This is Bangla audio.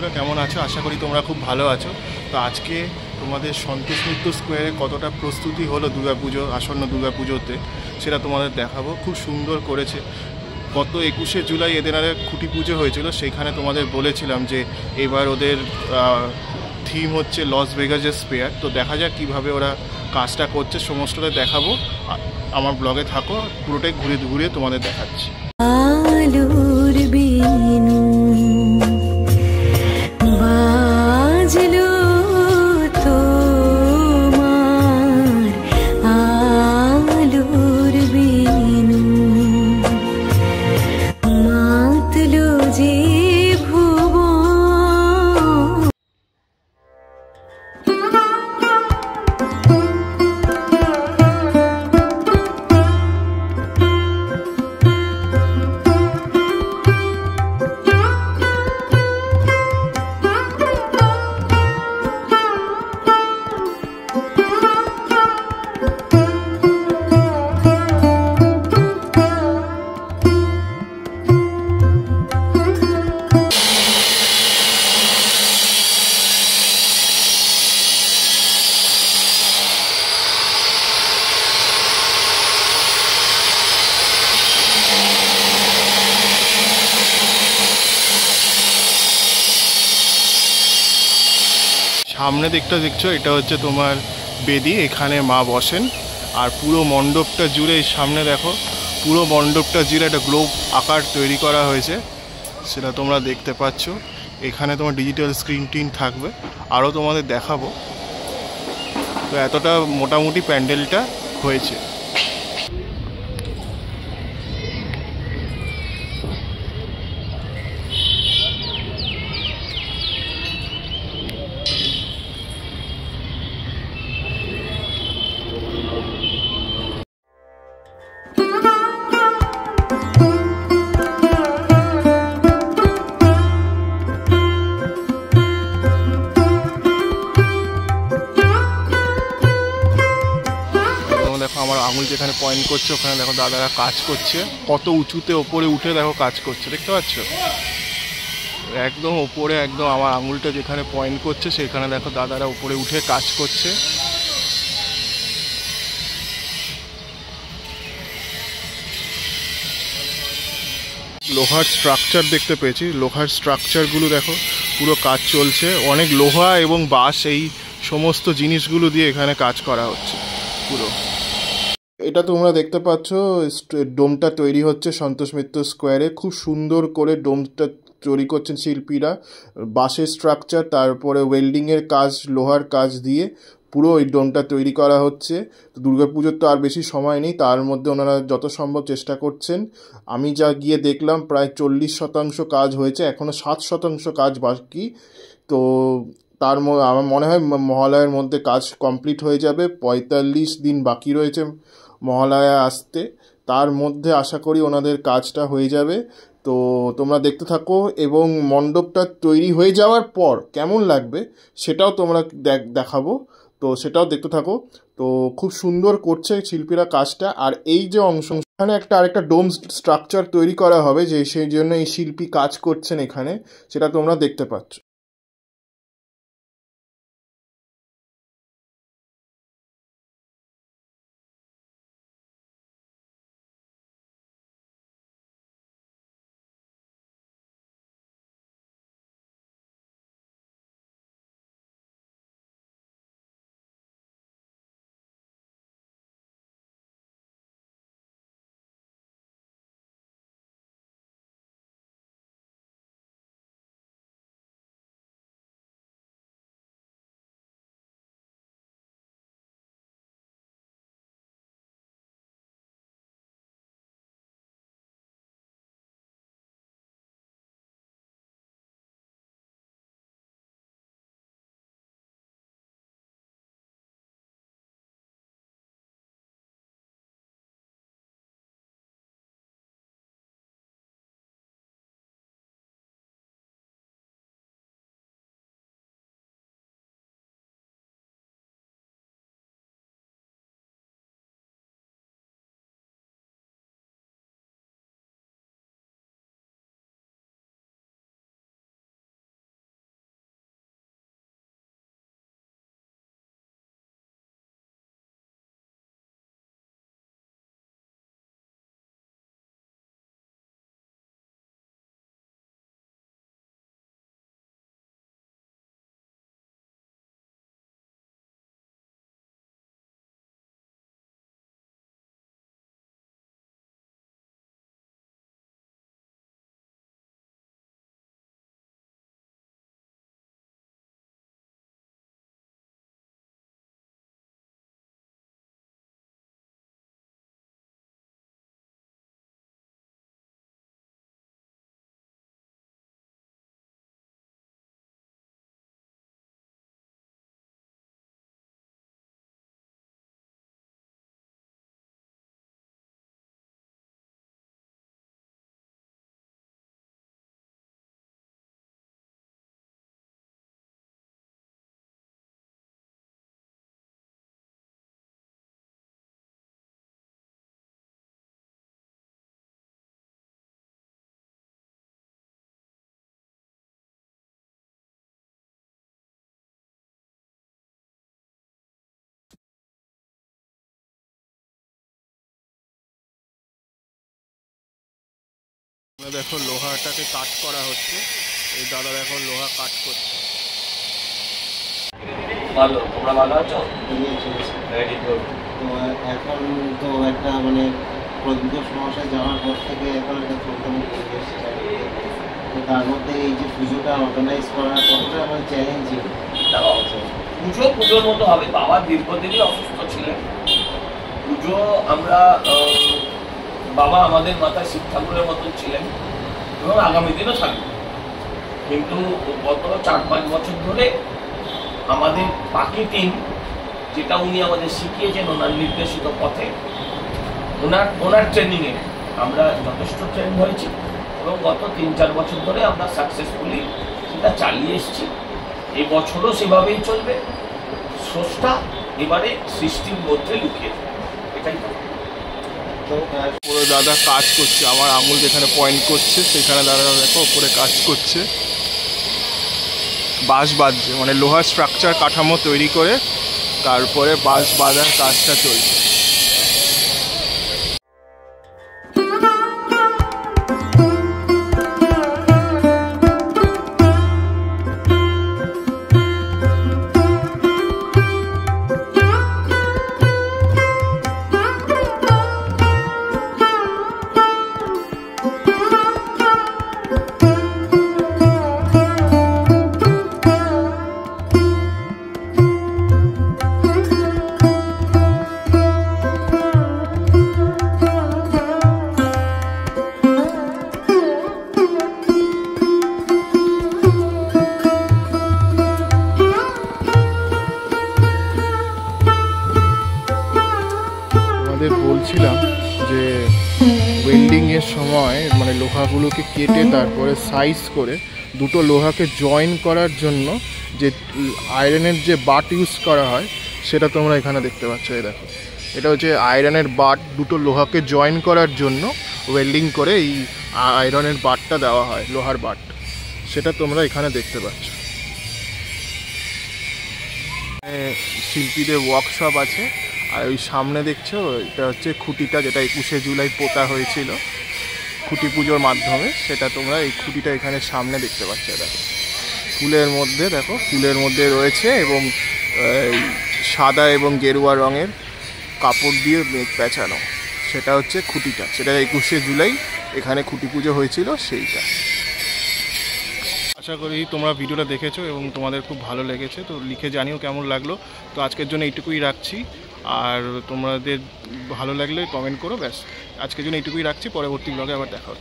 বন্ধুরা, কেমন আছো? আশা করি তোমরা খুব ভালো আছো। তো আজকে তোমাদের সন্তোষ মিত্র স্কোয়ারে কতটা প্রস্তুতি হলো দুর্গাপুজো, আসন্ন দুর্গাপুজোতে, সেটা তোমাদের দেখাবো। খুব সুন্দর করেছে। গত 21শে জুলাই এদের খুঁটি পুজো হয়েছিল, সেইখানে তোমাদের বলেছিলাম যে এবার ওদের থিম হচ্ছে লস ভেগাসের স্পেয়ার। তো দেখা যাক কীভাবে ওরা কাজটা করছে, সমস্তটা দেখাবো। আমার ব্লগে থাকো, পুরোটাই ঘুরে ঘুরে তোমাদের দেখাচ্ছি। আলোর বিনু বাজলো তোমার, আলোর বিনু মাতলো যে ভুবন। সামনে দিকটা দেখছো, এটা হচ্ছে তোমার বেদি, এখানে মা বসেন। আর পুরো মণ্ডপটা জুড়ে, সামনে দেখো, পুরো মণ্ডপটা জুড়ে একটা গ্লোব আকার তৈরি করা হয়েছে, সেটা তোমরা দেখতে পাচ্ছ। এখানে তোমার ডিজিটাল স্ক্রিন টিন থাকবে, আরও তোমাদের দেখাবো। তো এতটা মোটামুটি প্যান্ডেলটা হয়েছে। দেখো আমার আঙুল যেখানে পয়েন্ট করছে, ওখানে দেখো দাদারা কাজ করছে। কত উঁচুতে ওপরে উঠে দেখো কাজ করছে, দেখতে পাচ্ছ? একদম ওপরে, একদম আমার আঙুলটা যেখানে পয়েন্ট করছে সেখানে দেখো দাদারা উপরে উঠে কাজ করছে। লোহার স্ট্রাকচার দেখতে পেয়েছি, লোহার স্ট্রাকচারগুলো দেখো, পুরো কাজ চলছে। অনেক লোহা এবং বাঁশ, এই সমস্ত জিনিসগুলো দিয়ে এখানে কাজ করা হচ্ছে পুরো। এটা তোমরা দেখতে পাচ্ছ, ডোমটা তৈরি হচ্ছে সন্তোষ মিত্র স্কোয়ারে। খুব সুন্দর করে ডোমটা তৈরি করছেন শিল্পীরা। বাঁশের স্ট্রাকচার, তারপরে ওয়েল্ডিংয়ের কাজ, লোহার কাজ দিয়ে পুরো ওই ডোমটা তৈরি করা হচ্ছে। তো দুর্গাপুজোর তো আর বেশি সময় নেই, তার মধ্যে ওনারা যত সম্ভব চেষ্টা করছেন। আমি যা গিয়ে দেখলাম প্রায় 40% কাজ হয়েছে, এখনও 7% কাজ বাকি। তো আমার মনে হয় মহালয়ার মধ্যে কাজ কমপ্লিট হয়ে যাবে। 45 দিন বাকি রয়েছে মহালয়া আসতে, তার মধ্যে আশা করি ওনাদের কাজটা হয়ে যাবে। তো তোমরা দেখতে থাকো, এবং মণ্ডপটা তৈরি হয়ে যাওয়ার পর কেমন লাগবে সেটাও তোমরা দেখাবো। তো সেটাও দেখতে থাকো। তো খুব সুন্দর করছে শিল্পীরা কাজটা। আর এই যে অংশ, এখানে আরেকটা ডোম স্ট্রাকচার তৈরি করা হবে, যে সেই জন্য এই শিল্পী কাজ করছেন এখানে, সেটা তোমরা দেখতে পাচ্ছ। দেখো লোহাটাকে কাট করা হচ্ছে, এই দাদা দেখো লোহা কাট করছে। ভালো, তোমরা ভালো আছো? এখন তো একটা মানে প্রদ্যুৎ সমস্যায় যাওয়ার পর থেকে এখন একটা প্রথমে পরিবেশ তো তার মধ্যে এই যে পুজোটা অর্গানাইজ করা কতটা আমার চ্যালেঞ্জিং। পুজোর মতো হবে। বাবা দীর্ঘদিনই অসুস্থ ছিলেন। পুজো আমরা বাবা আমাদের মাথায় শিব ঠাকুরের মতন ছিলেন এবং আগামী দিনও থাকবে, কিন্তু গত 4-5 বছর ধরে আমাদের বাকি টিম যেটা উনি আমাদের শিখিয়েছেন ওনার নির্দেশিত পথে, ওনার ট্রেনিংয়ে আমরা যথেষ্ট ট্রেন হয়েছি এবং গত 3-4 বছর ধরে আমরা সাকসেসফুলি সেটা চালিয়ে এসেছি। এই বছরও সেভাবেই চলবে। স্রষ্টা এবারে সৃষ্টির মধ্যে লুকিয়ে, এটাই পুরো দাদা কাজ করছে, আমার আঙুল যেখানে পয়েন্ট করছে সেখানে দাদা দেখো উপরে কাজ করছে, বাঁশ বাঁধছে, মানে লোহার স্ট্রাকচার কাঠামো তৈরি করে তারপরে বাঁশ বাঁধার কাজটা চলছে। বলছিলাম যে ওয়েল্ডিংয়ের সময় মানে লোহাগুলোকে কেটে তারপরে সাইজ করে দুটো লোহাকে জয়েন করার জন্য যে আয়রনের যে বাট ইউজ করা হয় সেটা তোমরা এখানে দেখতে পাচ্ছ। এই দেখো, এটা হচ্ছে আয়রনের বাট, দুটো লোহাকে জয়েন করার জন্য ওয়েল্ডিং করে এই আয়রনের বাটটা দেওয়া হয়, লোহার বাট, সেটা তোমরা এখানে দেখতে পাচ্ছ। শিল্পীদের ওয়ার্কশপ আছে। আর ওই সামনে দেখছো এটা হচ্ছে খুঁটিটা, যেটা 21শে জুলাই পোতা হয়েছিল খুঁটি পুজোর মাধ্যমে, সেটা তোমরা এই খুঁটিটা এখানে সামনে দেখতে পাচ্ছ। দেখো ফুলের মধ্যে, দেখো ফুলের মধ্যে রয়েছে এবং সাদা এবং গেরুয়া রঙের কাপড় দিয়ে মেঘ পেঁচানো, সেটা হচ্ছে খুঁটিটা, সেটা 21শে জুলাই এখানে খুঁটি পুজো হয়েছিল সেইটা। আশা করি তোমরা ভিডিওটা দেখেছো এবং তোমাদের খুব ভালো লেগেছে, তো লিখে জানিও কেমন লাগলো। তো আজকের জন্য এইটুকুই রাখছি, আর তোমাদের ভালো লাগলে কমেন্ট করো। ব্যাস, আজকের জন্য এইটুকুই রাখছি, পরবর্তী ব্লগে আবার দেখা হবে।